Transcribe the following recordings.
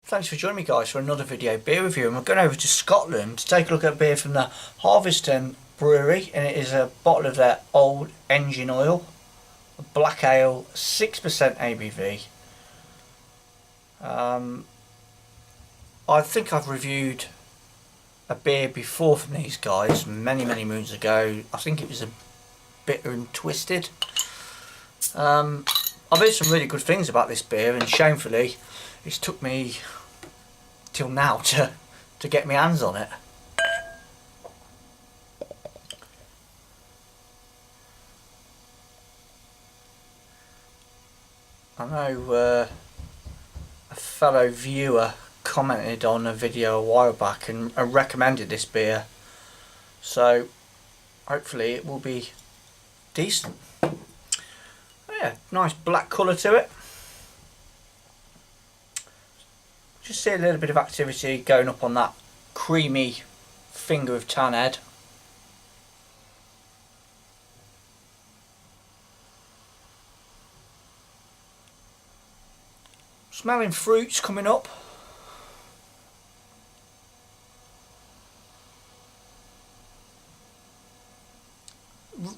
Thanks for joining me, guys, for another video beer review. And we're going over to Scotland to take a look at a beer from the Harviestoun brewery, and it is a bottle of their Old Engine Oil, a black ale, 6% ABV. I think I've reviewed a beer before from these guys many moons ago. I think it was a Bitter and Twisted. I've heard some really good things about this beer, and shamefully it's took me till now to get my hands on it. I know a fellow viewer commented on a video a while back and recommended this beer, so hopefully it will be decent. Yeah, nice black colour to it. Just see a little bit of activity going up on that creamy finger of tan head. Smelling fruits coming up.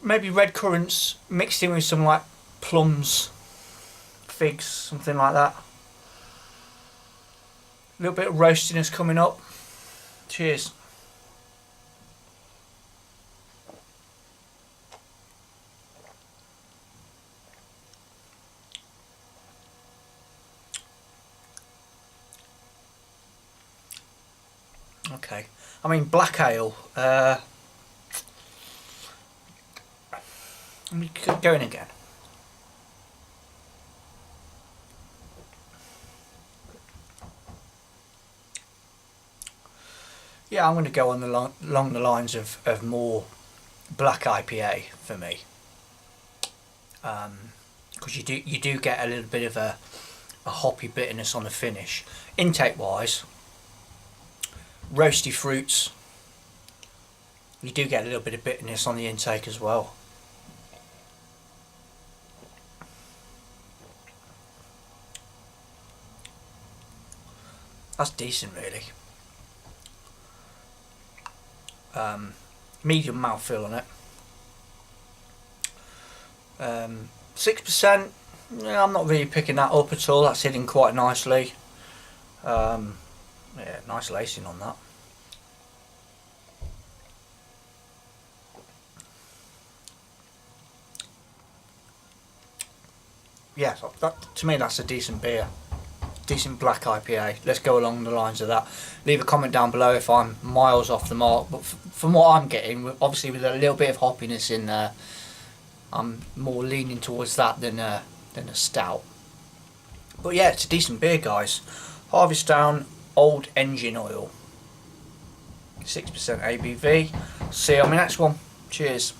Maybe red currants mixed in with some like plums, figs, something like that. A little bit of roastiness coming up. Cheers. Okay, I mean black ale. Let me get going again. Yeah, I'm going to go on along the lines of more black IPA for me, because you do get a little bit of a hoppy bitterness on the finish. Intake wise, roasty fruits, you do get a little bit of bitterness on the intake as well. That's decent, really. Medium mouthfeel on it. 6%. Yeah, I'm not really picking that up at all. That's hitting quite nicely. Yeah, nice lacing on that. Yeah, to me that's a decent beer. Decent black IPA. Let's go along the lines of that. Leave a comment down below if I'm miles off the mark, but from what I'm getting, obviously with a little bit of hoppiness in there, I'm more leaning towards that than a stout. But yeah, it's a decent beer, guys. Harviestoun Old Engine Oil, 6% ABV. See you on my next one. Cheers.